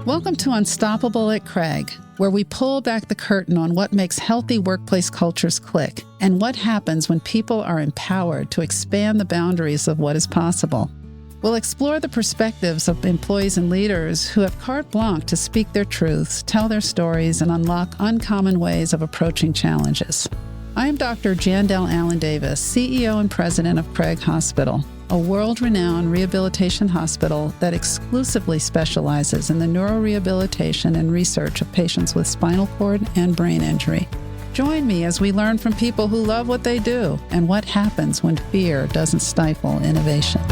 Welcome to Unstoppable at Craig, where we pull back the curtain on what makes healthy workplace cultures click and what happens when people are empowered to expand the boundaries of what is possible. We'll explore the perspectives of employees and leaders who have carte blanche to speak their truths, tell their stories, and unlock uncommon ways of approaching challenges. I am Dr. Jandel Allen-Davis, CEO and President of Craig Hospital, a world-renowned rehabilitation hospital that exclusively specializes in the neurorehabilitation and research of patients with spinal cord and brain injury. Join me as we learn from people who love what they do and what happens when fear doesn't stifle innovation.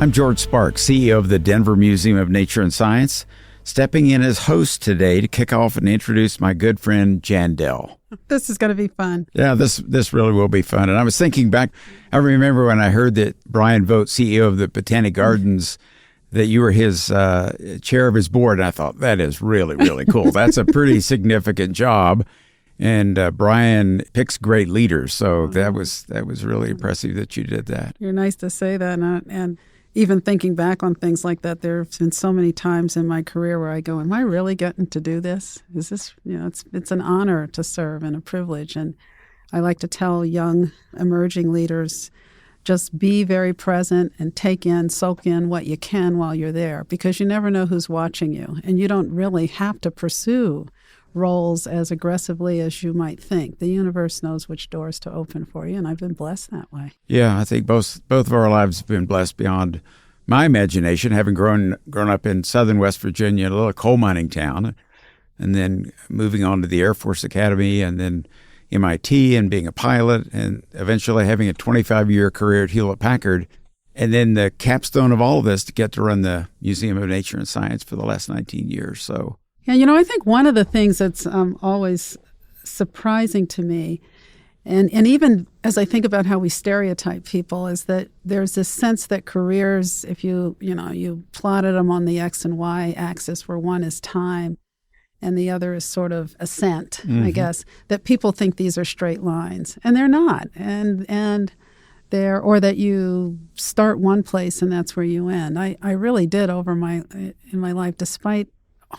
I'm George Sparks, CEO of the Denver Museum of Nature and Science, stepping in as host today to kick off and introduce my good friend Jandel. This is going to be fun. Yeah, this really will be fun. And I was thinking back, I remember when I heard that Brian Vogt, CEO of the Botanic Gardens, that you were his chair of his board. And I thought, that is really, really cool. That's a pretty significant job. And Brian picks great leaders. So that was really impressive that you did that. You're nice to say that. And even thinking back on things like that, there have been so many times in my career where I go, am I really getting to do this? Is this, it's an honor to serve and a privilege. And I like to tell young emerging leaders, just be very present and soak in what you can while you're there, because you never know who's watching you. And you don't really have to pursue roles as aggressively as you might think. The universe knows which doors to open for you, and I've been blessed that way. Yeah, I think both of our lives have been blessed beyond my imagination, having grown up in southern West Virginia, a little coal mining town, and then moving on to the Air Force Academy, and then MIT, and being a pilot, and eventually having a 25-year career at Hewlett-Packard, and then the capstone of all of this to get to run the Museum of Nature and Science for the last 19 years. So. Yeah, I think one of the things that's always surprising to me, and even as I think about how we stereotype people, is that there's this sense that careers, if you plotted them on the X and Y axis, where one is time and the other is sort of ascent, I guess, that people think these are straight lines, and they're not. And or that you start one place and that's where you end. I really did in my life, despite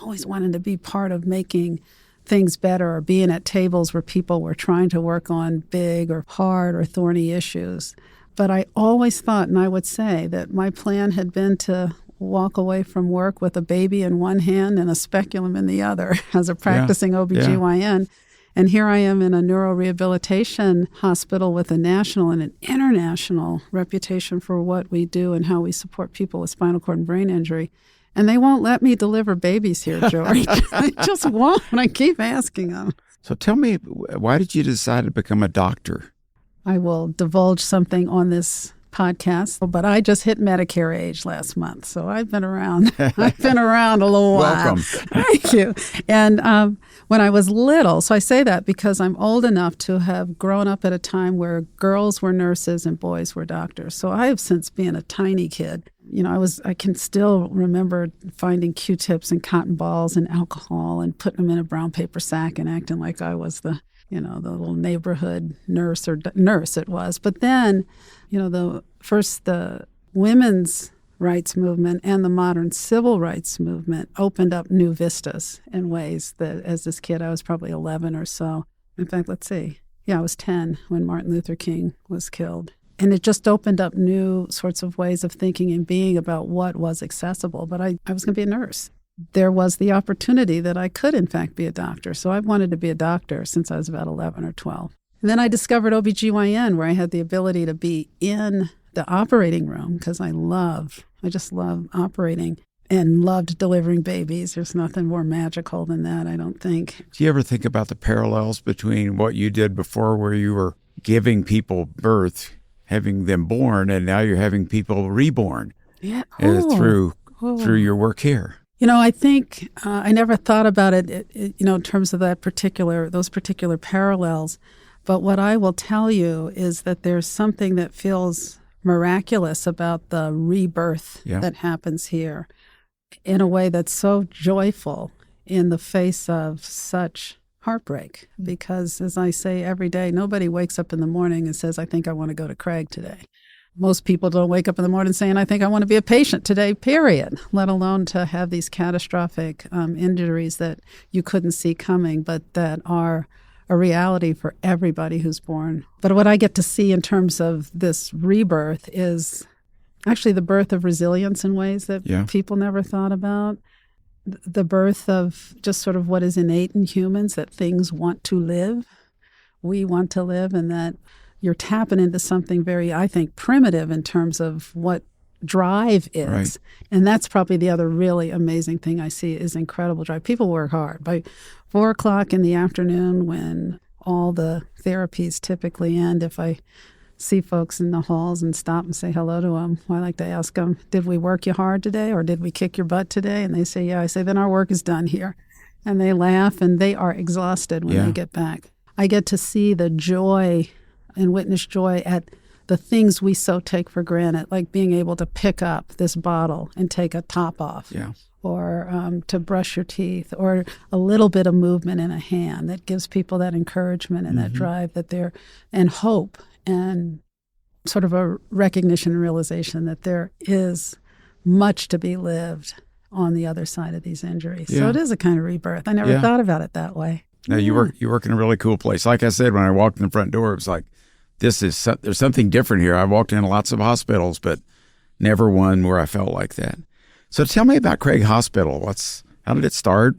always wanted to be part of making things better or being at tables where people were trying to work on big or hard or thorny issues. But I always thought, and I would say, that my plan had been to walk away from work with a baby in one hand and a speculum in the other as a practicing OB-GYN. Yeah. And here I am in a neurorehabilitation hospital with a national and an international reputation for what we do and how we support people with spinal cord and brain injury. And they won't let me deliver babies here, George. They just won't. I keep asking them. So tell me, why did you decide to become a doctor? I will divulge something on this podcast, but I just hit Medicare age last month. So I've been around. I've been around a little while. Welcome. Thank you. And when I was little, so I say that because I'm old enough to have grown up at a time where girls were nurses and boys were doctors. So I have since been a tiny kid. I can still remember finding Q-tips and cotton balls and alcohol and putting them in a brown paper sack and acting like I was the little neighborhood nurse it was. But then, the women's rights movement and the modern civil rights movement opened up new vistas in ways that, as this kid, I was probably 11 or so. In fact, I was 10 when Martin Luther King was killed. And it just opened up new sorts of ways of thinking and being about what was accessible. But I was going to be a nurse. There was the opportunity that I could, in fact, be a doctor. So I wanted to be a doctor since I was about 11 or 12. And then I discovered OB-GYN, where I had the ability to be in the operating room because I just love operating and loved delivering babies. There's nothing more magical than that, I don't think. Do you ever think about the parallels between what you did before, where you were giving people birth, having them born, and now you're having people reborn through your work here? I think I never thought about it, in terms of those particular parallels. But what I will tell you is that there's something that feels miraculous about the rebirth that happens here in a way that's so joyful in the face of such heartbreak. Because, as I say every day, nobody wakes up in the morning and says, I think I want to go to Craig today. most people don't wake up in the morning saying, I think I want to be a patient today, period, let alone to have these catastrophic injuries that you couldn't see coming, but that are a reality for everybody who's born. But what I get to see in terms of this rebirth is actually the birth of resilience in ways that people never thought about. The birth of just sort of what is innate in humans, that things want to live. We want to live, and that you're tapping into something very, I think, primitive in terms of what drive is. Right. And that's probably the other really amazing thing I see is incredible drive. People work hard. By 4 o'clock in the afternoon, when all the therapies typically end, if I see folks in the halls and stop and say hello to them, I like to ask them, did we work you hard today, or did we kick your butt today? And they say, yeah. I say, then our work is done here. And they laugh, and they are exhausted when they get back. I get to see the joy and witness joy at the things we so take for granted, like being able to pick up this bottle and take a top off, or to brush your teeth, or a little bit of movement in a hand that gives people that encouragement and that drive and hope, and sort of a recognition and realization that there is much to be lived on the other side of these injuries. So it is a kind of rebirth. I never thought about it that way. Now, you work in a really cool place. Like I said, when I walked in the front door, it was like, there's something different here. I walked in lots of hospitals, but never one where I felt like that. So tell me about Craig Hospital. How did it start?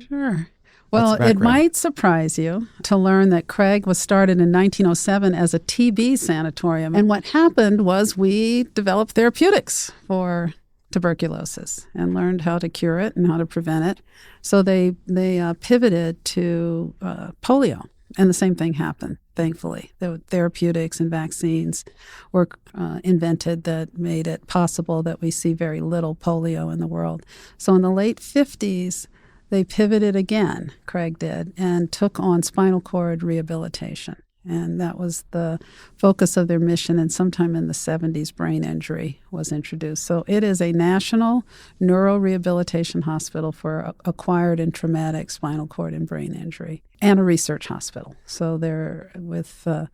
Sure. Well, it might surprise you to learn that Craig was started in 1907 as a TB sanatorium. And what happened was we developed therapeutics for tuberculosis and learned how to cure it and how to prevent it. So they pivoted to polio. And the same thing happened, thankfully. The therapeutics and vaccines were invented that made it possible that we see very little polio in the world. So in the late 50s, they pivoted again, Craig did, and took on spinal cord rehabilitation. And that was the focus of their mission. And sometime in the 70s, brain injury was introduced. So it is a national neurorehabilitation hospital for acquired and traumatic spinal cord and brain injury, and a research hospital. So they're with the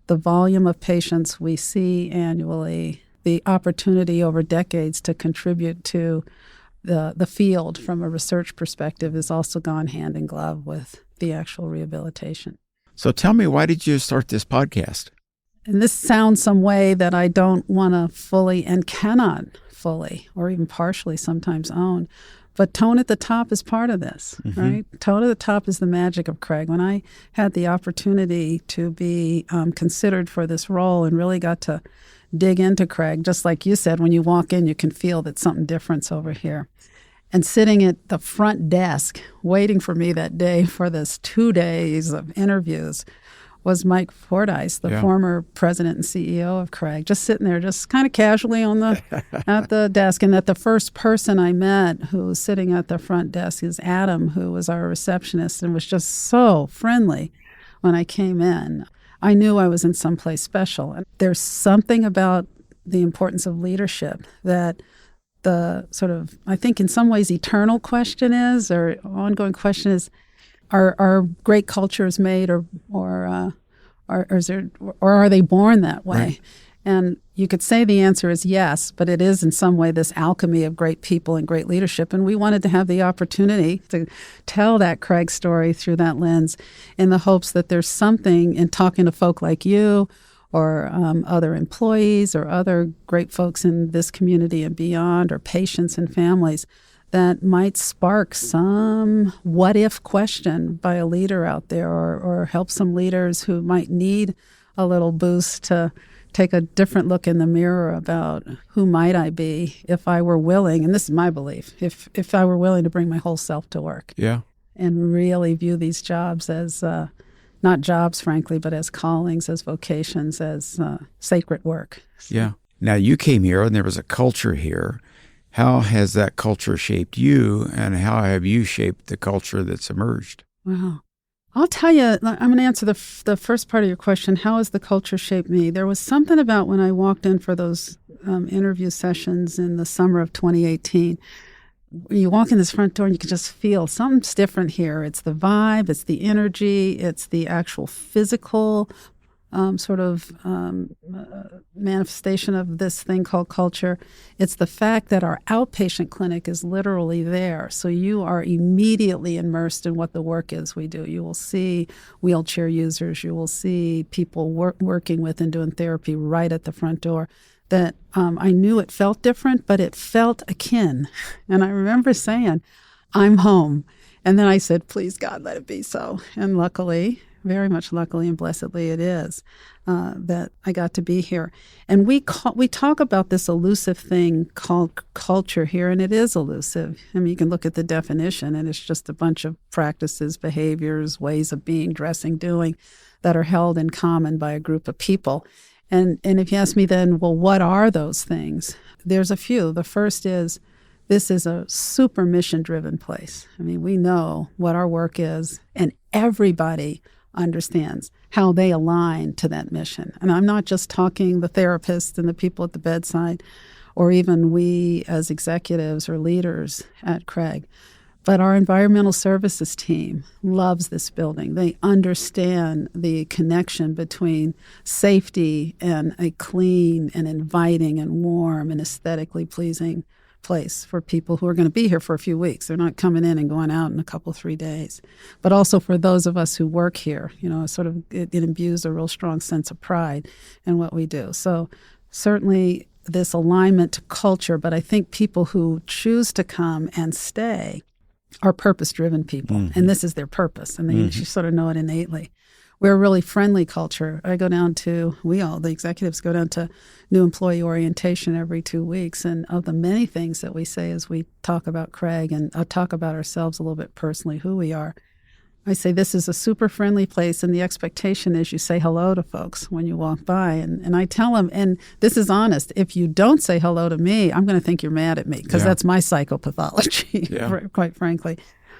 volume of patients we see annually, the opportunity over decades to contribute to the field from a research perspective has also gone hand in glove with the actual rehabilitation. So tell me, why did you start this podcast? And this sounds some way that I don't want to fully and cannot fully or even partially sometimes own. But Tone at the Top is part of this, right? Tone at the Top is the magic of Craig. When I had the opportunity to be considered for this role and really got to dig into Craig, just like you said, when you walk in, you can feel that something different's over here. And sitting at the front desk, waiting for me that day for this 2 days of interviews, was Mike Fordyce, the former president and CEO of Craig, just sitting there, just kind of casually at the desk. And that the first person I met who was sitting at the front desk is Adam, who was our receptionist, and was just so friendly when I came in. I knew I was in someplace special. And there's something about the importance of leadership that the sort of, I think in some ways, eternal question is, or ongoing question is, are great cultures made, or are they born that way? Right. And you could say the answer is yes, but it is in some way this alchemy of great people and great leadership. And we wanted to have the opportunity to tell that Craig story through that lens, in the hopes that there's something in talking to folk like you, or other employees, or other great folks in this community and beyond, or patients and families, that might spark some what-if question by a leader out there, or help some leaders who might need a little boost to take a different look in the mirror about who might I be if I were willing, and this is my belief, if I were willing to bring my whole self to work. Yeah. And really view these jobs as not jobs, frankly, but as callings, as vocations, as sacred work. Yeah. Now, you came here and there was a culture here. How has that culture shaped you, and how have you shaped the culture that's emerged? Wow. I'll tell you, I'm going to answer the first part of your question. How has the culture shaped me? There was something about when I walked in for those interview sessions in the summer of 2018. You walk in this front door and you can just feel something's different here. It's the vibe, it's the energy, it's the actual physical manifestation of this thing called culture. It's the fact that our outpatient clinic is literally there. So you are immediately immersed in what the work is we do. You will see wheelchair users. You will see people working with and doing therapy right at the front door. That I knew it felt different, but it felt akin. And I remember saying, I'm home. And then I said, please, God, let it be so. And luckily, very much luckily and blessedly it is, that I got to be here. And we talk about this elusive thing called culture here, and it is elusive. I mean, you can look at the definition, and it's just a bunch of practices, behaviors, ways of being, dressing, doing that are held in common by a group of people. And if you ask me then, well, what are those things? There's a few. The first is, this is a super mission-driven place. I mean, we know what our work is, and everybody understands how they align to that mission. And I'm not just talking the therapists and the people at the bedside, or even we as executives or leaders at Craig, but our environmental services team loves this building. They understand the connection between safety and a clean and inviting and warm and aesthetically pleasing place for people who are going to be here for a few weeks. They're not coming in and going out in a couple, 3 days. But also for those of us who work here, it imbues a real strong sense of pride in what we do. So certainly this alignment to culture, but I think people who choose to come and stay are purpose-driven people, and this is their purpose, and they sort of know it innately. We're a really friendly culture. The executives go down to new employee orientation every 2 weeks. And of the many things that we say as we talk about Craig, and I'll talk about ourselves a little bit personally, who we are, I say this is a super friendly place, and the expectation is you say hello to folks when you walk by. And I tell them, and this is honest, if you don't say hello to me, I'm going to think you're mad at me, because that's my psychopathology, quite frankly.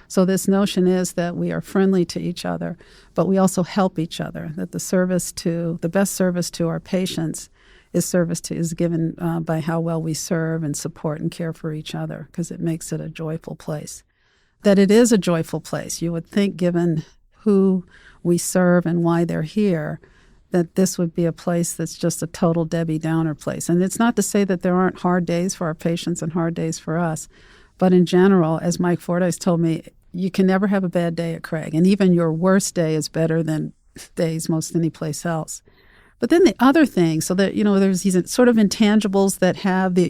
So this notion is that we are friendly to each other, but we also help each other, that the best service to our patients is given by how well we serve and support and care for each other, because it makes it a joyful place. That it is a joyful place. You would think, given who we serve and why they're here, that this would be a place that's just a total Debbie Downer place. And it's not to say that there aren't hard days for our patients and hard days for us, but in general, as Mike Fordyce told me, you can never have a bad day at Craig, and even your worst day is better than days most any place else. But then the other thing, so that, there's these sort of intangibles that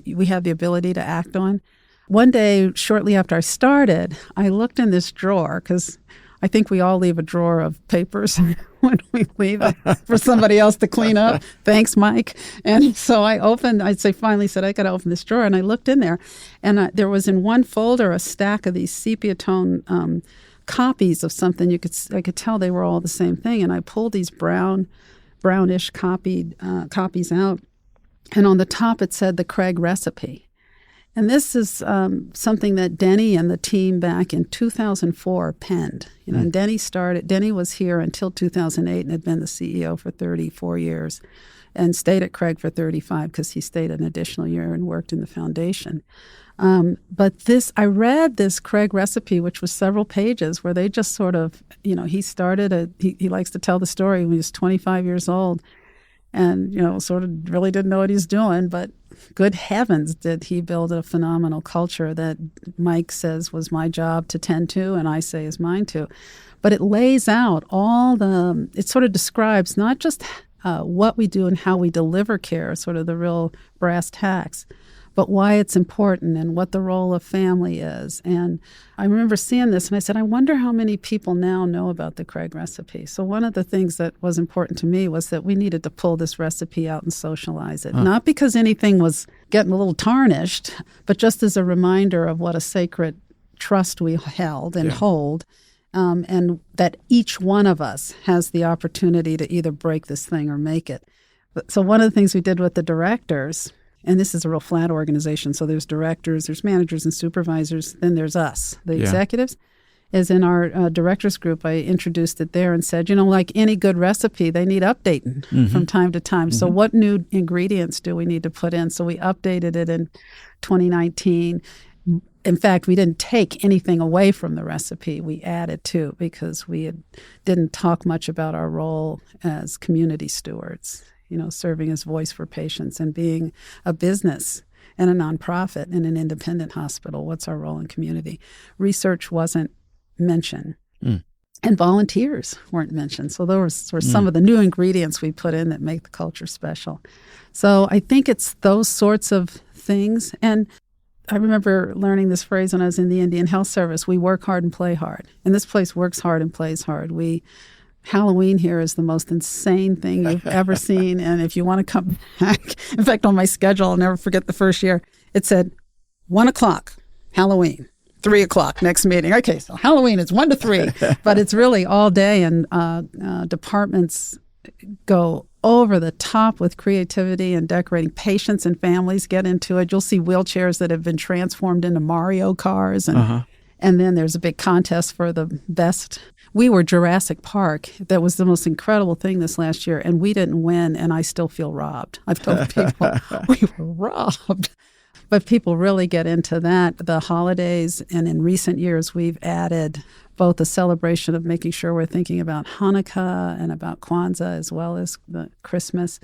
we have the ability to act on. One day, shortly after I started, I looked in this drawer, because I think we all leave a drawer of papers when we leave it for somebody else to clean up. Thanks, Mike. And so I finally said, I got to open this drawer. And I looked in there, and there was in one folder a stack of these sepia tone copies of something. I could tell they were all the same thing. And I pulled these brownish copies out. And on the top it said the Craig recipe. And this is something that Denny and the team back in 2004 penned. And Denny was here until 2008 and had been the CEO for 34 years and stayed at Craig for 35 because he stayed an additional year and worked in the foundation. But I read this Craig recipe, which was several pages, where they just sort of, he likes to tell the story when he was 25 years old and, sort of really didn't know what he was doing, but good heavens, did he build a phenomenal culture that Mike says was my job to tend to, and I say is mine too. But it lays out it sort of describes not just what we do and how we deliver care, sort of the real brass tacks, but why it's important and what the role of family is. And I remember seeing this, and I said, I wonder how many people now know about the Craig recipe. So one of the things that was important to me was that we needed to pull this recipe out and socialize it. Not because anything was getting a little tarnished, but just as a reminder of what a sacred trust we held and hold, and that each one of us has the opportunity to either break this thing or make it. So one of the things we did with the directors, and this is a real flat organization, so there's directors, there's managers and supervisors, then there's us, the executives, is in our directors group. I introduced it there and said, like any good recipe, they need updating from time to time. So what new ingredients do we need to put in? So we updated it in 2019. In fact, we didn't take anything away from the recipe. We added to, because didn't talk much about our role as community stewards, serving as voice for patients and being a business and a nonprofit and an independent hospital. What's our role in community? Research wasn't mentioned. And volunteers weren't mentioned. So those were some of the new ingredients we put in that make the culture special. So I think it's those sorts of things. And I remember learning this phrase when I was in the Indian Health Service: we work hard and play hard. And this place works hard and plays hard. Halloween here is the most insane thing you've ever seen. And if you want to come back, in fact, on my schedule, I'll never forget the first year, it said 1:00, Halloween. 3:00, next meeting. Okay, so Halloween is 1 to 3, but it's really all day, and departments go over the top with creativity and decorating. Patients and families get into it. You'll see wheelchairs that have been transformed into Mario cars, and then there's a big contest for the best. We were Jurassic Park. That was the most incredible thing this last year, and we didn't win, and I still feel robbed. I've told people we were robbed. But people really get into that. The holidays, and in recent years, we've added both a celebration of making sure we're thinking about Hanukkah and about Kwanzaa, as well as the Christmas.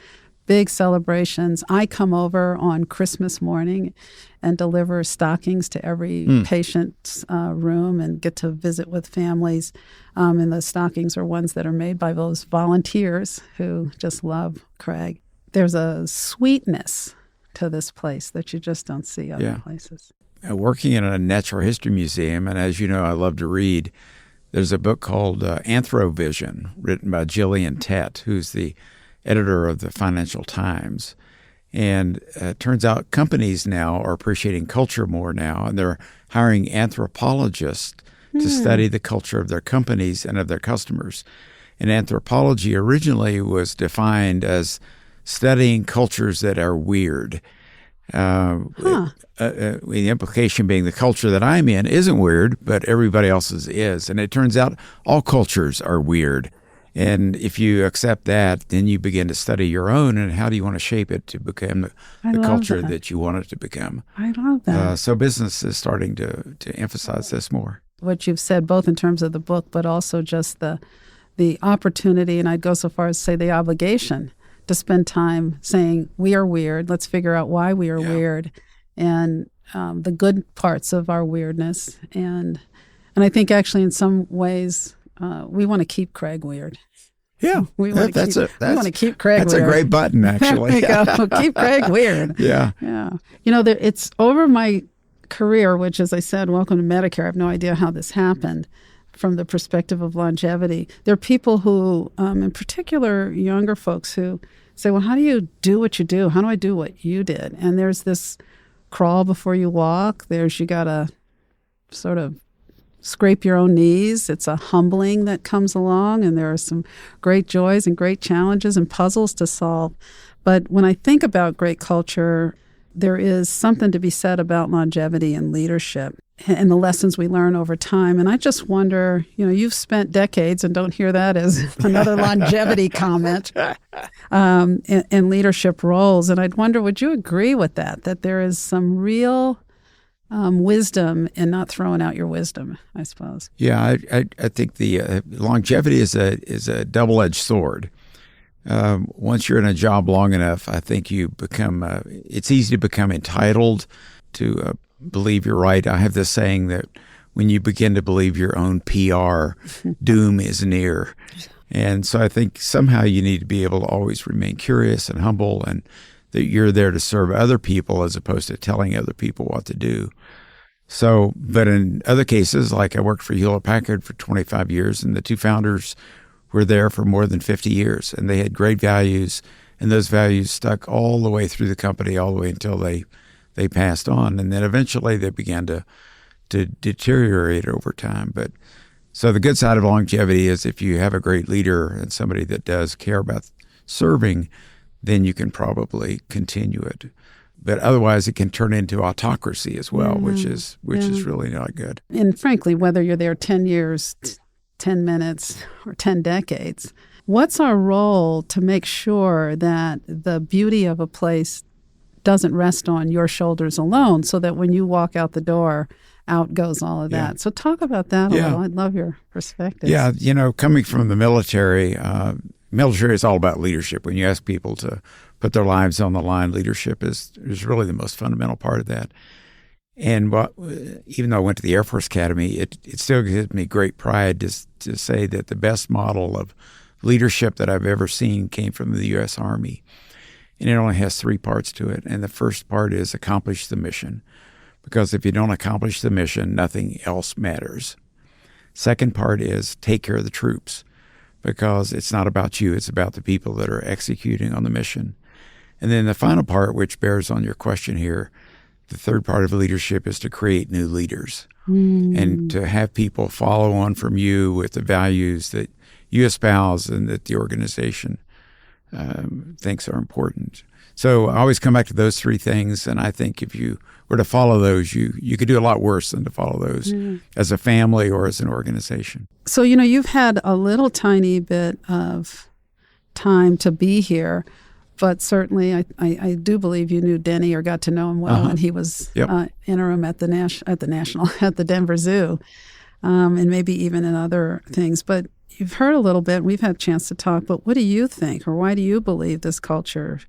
Big celebrations. I come over on Christmas morning and deliver stockings to every patient's room and get to visit with families. And the stockings are ones that are made by those volunteers who just love Craig. There's a sweetness to this place that you just don't see other places. Working in a natural history museum, and as you know, I love to read, there's a book called Anthrovision, written by Gillian Tett, who's the editor of the Financial Times. And it turns out companies now are appreciating culture more now, and they're hiring anthropologists to study the culture of their companies and of their customers. And anthropology originally was defined as studying cultures that are weird. The implication being the culture that I'm in isn't weird, but everybody else's is. And it turns out all cultures are weird. And if you accept that, then you begin to study your own, and how do you want to shape it to become the culture that you want it to become. I love that. So business is starting to emphasize this more. What you've said, both in terms of the book, but also just the opportunity, and I'd go so far as to say the obligation to spend time saying, we are weird. Let's figure out why we are weird, and the good parts of our weirdness. And I think actually in some ways we want to keep Craig weird. Yeah, we want to keep Craig that's weird. That's a great button, actually. There you go. Keep Craig weird. Yeah. It's over my career, which, as I said, welcome to Medicare. I have no idea how this happened from the perspective of longevity. There are people who, in particular younger folks, who say, well, how do you do what you do? How do I do what you did? And there's this crawl before you walk. You got to sort of scrape your own knees. It's a humbling that comes along, and there are some great joys and great challenges and puzzles to solve. But when I think about great culture, there is something to be said about longevity and leadership and the lessons we learn over time. And I just wonder, you've spent decades, and don't hear that as another longevity comment, in leadership roles. And I'd wonder, would you agree with that there is some real wisdom in not throwing out your wisdom, I suppose? Yeah, I think the longevity is a double-edged sword. Once you're in a job long enough, I think you become, it's easy to become entitled to believe you're right. I have this saying that when you begin to believe your own PR, doom is near. And so I think somehow you need to be able to always remain curious and humble, and that you're there to serve other people as opposed to telling other people what to do. So, but in other cases, like I worked for Hewlett-Packard for 25 years, and the two founders were there for more than 50 years, and they had great values, and those values stuck all the way through the company, all the way until they passed on. And then eventually they began to deteriorate over time. But so the good side of longevity is if you have a great leader and somebody that does care about serving, then you can probably continue it. But otherwise it can turn into autocracy as well, which is really not good. And frankly, whether you're there 10 years, 10 minutes, or 10 decades, what's our role to make sure that the beauty of a place doesn't rest on your shoulders alone, so that when you walk out the door, out goes all of that. So talk about that a little. I'd love your perspective. Yeah, coming from the military, military is all about leadership. When you ask people to put their lives on the line, leadership is really the most fundamental part of that. And even though I went to the Air Force Academy, it still gives me great pride to say that the best model of leadership that I've ever seen came from the U.S. Army. And it only has 3 parts to it. And the first part is accomplish the mission. Because if you don't accomplish the mission, nothing else matters. Second part is take care of the troops. Because it's not about you, it's about the people that are executing on the mission. And then the final part, which bears on your question here, the third part of leadership is to create new leaders and to have people follow on from you with the values that you espouse and that the organization thinks are important. So I always come back to those 3 things, and I think if you were to follow those, you could do a lot worse than to follow those as a family or as an organization. So, you've had a little tiny bit of time to be here, but certainly I do believe you knew Denny or got to know him well when he was interim at the Denver Zoo, and maybe even in other things. But you've heard a little bit. We've had a chance to talk. But what do you think, or why do you believe this culture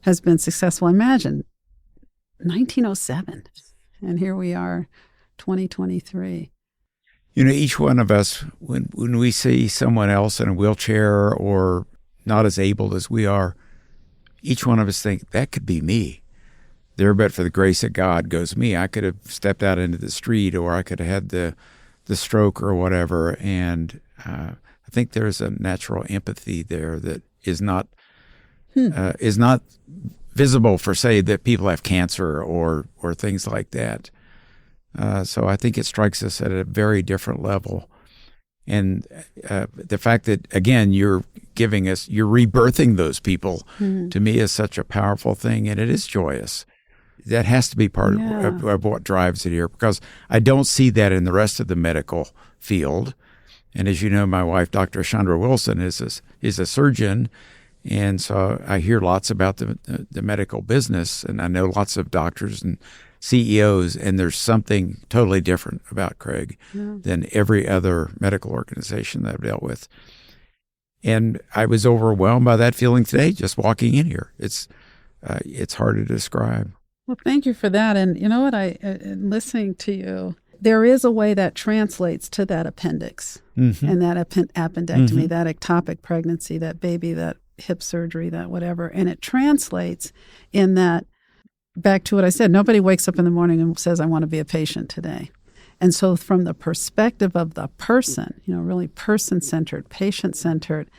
has been successful? Imagine 1907, and here we are, 2023. Each one of us, when we see someone else in a wheelchair or not as able as we are, each one of us think, that could be me. There, but for the grace of God goes me. I could have stepped out into the street, or I could have had the stroke or whatever. And I think there's a natural empathy there that is not visible for, say, that people have cancer or things like that. So I think it strikes us at a very different level. And the fact that, again, you're rebirthing those people, to me is such a powerful thing, and it is joyous. That has to be part of what drives it here, because I don't see that in the rest of the medical field. And as you know, my wife, Dr. Chandra Wilson, is a surgeon, and so I hear lots about the medical business, and I know lots of doctors and CEOs, and there's something totally different about Craig than every other medical organization that I've dealt with. And I was overwhelmed by that feeling today, just walking in here. It's hard to describe. Well, thank you for that. And you know what? Listening to you, there is a way that translates to that appendix and that appendectomy, that ectopic pregnancy, that baby, that hip surgery, that whatever. And it translates in that, back to what I said, nobody wakes up in the morning and says, I want to be a patient today. And so from the perspective of the person, really person-centered, patient-centered,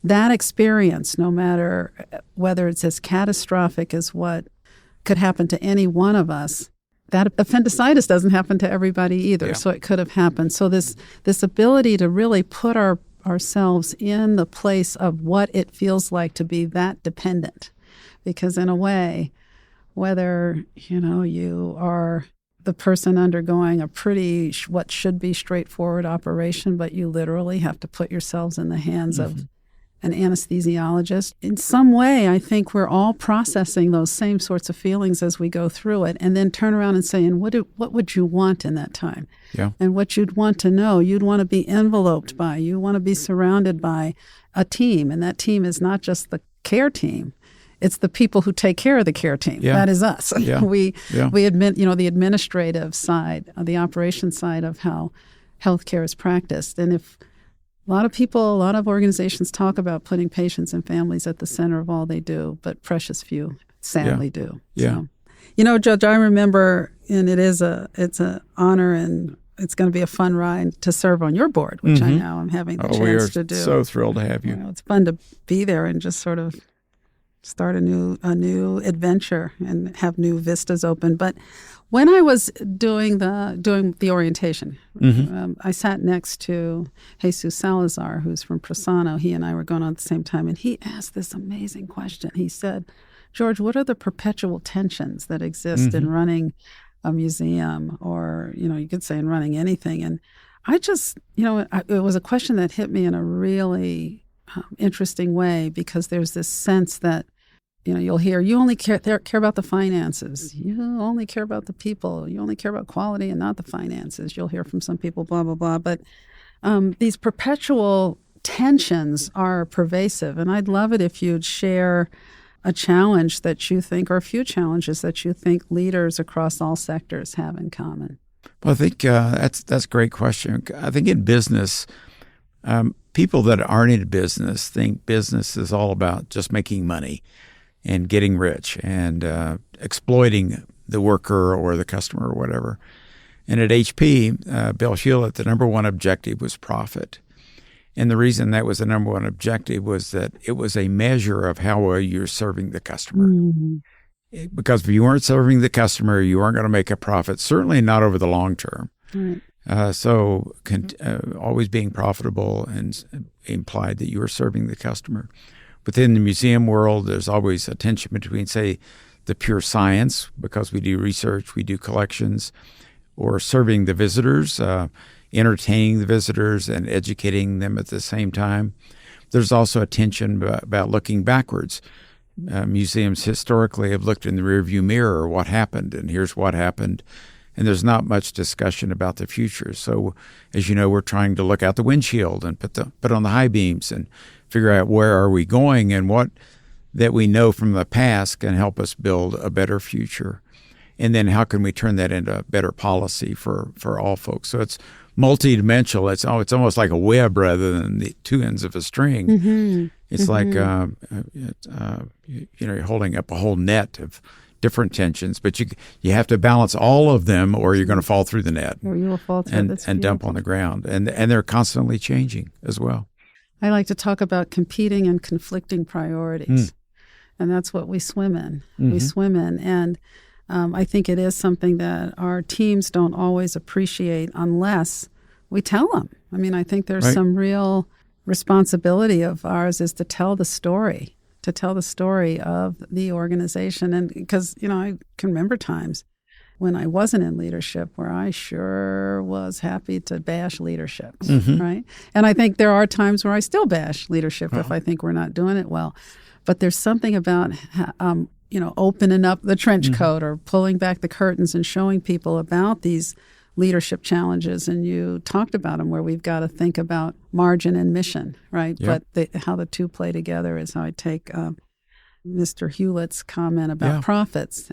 that experience, no matter whether it's as catastrophic as what could happen to any one of us, that appendicitis doesn't happen to everybody either. Yeah. So it could have happened. So this ability to really put ourselves in the place of what it feels like to be that dependent. Because in a way, whether, you are the person undergoing a pretty, what should be straightforward operation, but you literally have to put yourselves in the hands of an anesthesiologist. In some way, I think we're all processing those same sorts of feelings as we go through it, and then turn around and say, and what would you want in that time? Yeah. And what you'd want to know, you'd want to be enveloped by, you want to be surrounded by a team, and that team is not just the care team. It's the people who take care of the care team. Yeah. That is us. Yeah. We admit, the administrative side, the operation side of how healthcare is practiced. And if a lot of organizations talk about putting patients and families at the center of all they do, but precious few sadly do. Yeah. So, Judge, I remember, and it's an honor, and it's going to be a fun ride to serve on your board, which I know I'm having the chance to do. We are so thrilled to have you. It's fun to be there and just sort of start a new adventure and have new vistas open. But when I was doing the orientation, I sat next to Jesus Salazar, who's from Prosano. He and I were going on at the same time, and he asked this amazing question. He said, George, what are the perpetual tensions that exist in running a museum, or, you could say in running anything? And I just, it was a question that hit me in a really interesting way, because there's this sense that you'll hear, you only care about the finances. You only care about the people. You only care about quality and not the finances. You'll hear from some people, blah, blah, blah. But these perpetual tensions are pervasive. And I'd love it if you'd share a challenge that you think, or a few challenges that you think leaders across all sectors have in common. Well, I think that's a great question. I think in business, people that aren't in business think business is all about just making money and getting rich and exploiting the worker or the customer or whatever. And at HP, Bill Hewlett, the number one objective was profit. And the reason that was the number one objective was that it was a measure of how well you're serving the customer. Mm-hmm. Because if you weren't serving the customer, you weren't going to make a profit, certainly not over the long term. Right. Always being profitable and implied that you were serving the customer. Within the museum world, there's always a tension between, say, the pure science, because we do research, we do collections, or serving the visitors, entertaining the visitors and educating them at the same time. There's also a tension about looking backwards. Museums historically have looked in the rearview mirror, what happened, and here's what happened. And there's not much discussion about the future. So, as you know, we're trying to look out the windshield and put on the high beams and figure out where are we going, and what that we know from the past can help us build a better future. And then how can we turn that into better policy for all folks? So it's multidimensional. It's almost like a web rather than the two ends of a string. Mm-hmm. It's like you're holding up a whole net of different tensions, but you have to balance all of them, or you're going to fall through the net, or you will fall through and dump on the ground. And they're constantly changing as well. I like to talk about competing and conflicting priorities, and that's what we swim in. Mm-hmm. We swim in, and I think it is something that our teams don't always appreciate unless we tell them. I mean, I think there's some real responsibility of ours is to tell the story of the organization. And because, I can remember times when I wasn't in leadership where I sure was happy to bash leadership, right? And I think there are times where I still bash leadership if I think we're not doing it well. But there's something about opening up the trench coat or pulling back the curtains and showing people about these leadership challenges. And you talked about them, where we've got to think about margin and mission, right? Yep. But how the two play together is how I take Mr. Hewlett's comment about profits.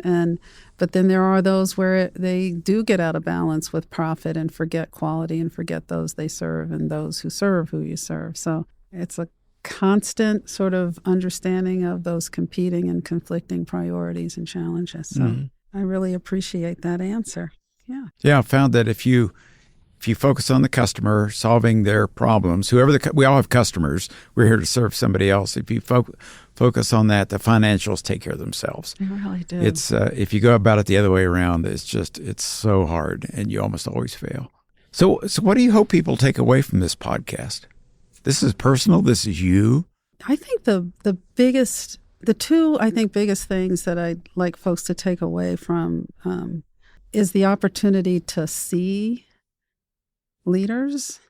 But then there are those where they do get out of balance with profit and forget quality and forget those they serve and those who serve who you serve. So it's a constant sort of understanding of those competing and conflicting priorities and challenges. So I really appreciate that answer. Yeah, I found that if you focus on the customer, solving their problems, we all have customers. We're here to serve somebody else. If you focus on that, the financials take care of themselves. They really do. It's if you go about it the other way around, it's so hard, and you almost always fail. So what do you hope people take away from this podcast? This is personal. This is you. I think the two biggest things that I'd like folks to take away from is the opportunity to see leaders,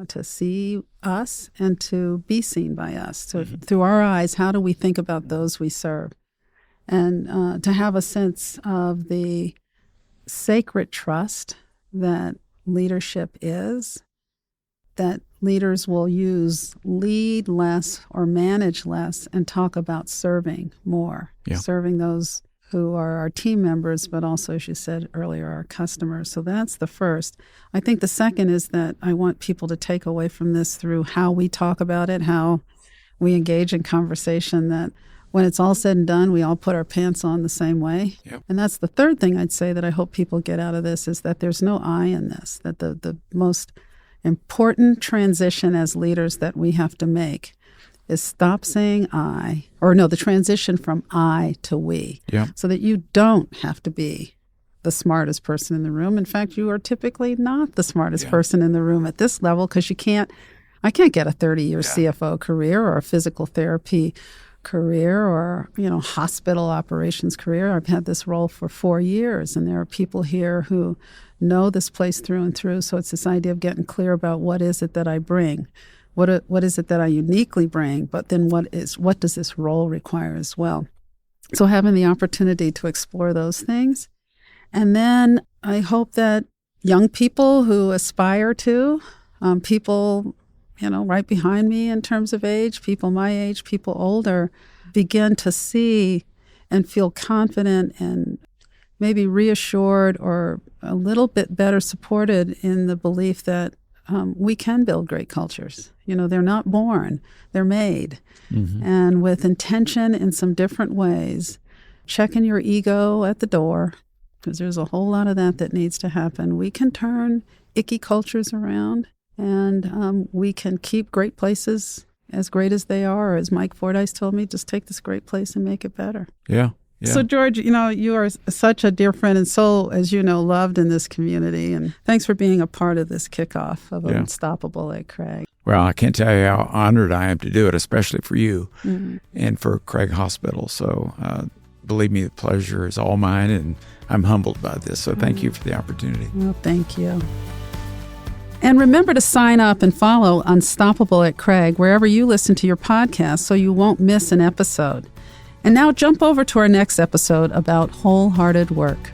to see us, and to be seen by us. So through our eyes, how do we think about those we serve? And to have a sense of the sacred trust that leadership is, that leaders will lead less or manage less and talk about serving more, serving those who are our team members, but also, as you said earlier, our customers. So that's the first. I think the second is that I want people to take away from this through how we talk about it, how we engage in conversation, that when it's all said and done, we all put our pants on the same way. Yep. And that's the third thing I'd say that I hope people get out of this, is that there's no I in this, that the most important transition as leaders that we have to make is stop saying I, the transition from I to we, so that you don't have to be the smartest person in the room. In fact, you are typically not the smartest person in the room at this level, because I can't get a 30-year CFO career or a physical therapy career or, hospital operations career. I've had this role for 4 years, and there are people here who know this place through and through. So it's this idea of getting clear about what is it that I bring. What is it that I uniquely bring? But then what does this role require as well? So having the opportunity to explore those things. And then I hope that young people who aspire to, people, right behind me in terms of age, people my age, people older, begin to see and feel confident and maybe reassured or a little bit better supported in the belief that we can build great cultures. They're not born, they're made. Mm-hmm. And with intention in some different ways, checking your ego at the door, because there's a whole lot of that needs to happen. We can turn icky cultures around, and we can keep great places as great as they are. Or as Mike Fordyce told me, just take this great place and make it better. Yeah. Yeah. So, George, you are such a dear friend and so, as you know, loved in this community. And thanks for being a part of this kickoff of Unstoppable at Craig. Well, I can't tell you how honored I am to do it, especially for you and for Craig Hospital. So believe me, the pleasure is all mine, and I'm humbled by this. So thank you for the opportunity. Well, thank you. And remember to sign up and follow Unstoppable at Craig wherever you listen to your podcast so you won't miss an episode. And now jump over to our next episode about wholehearted work.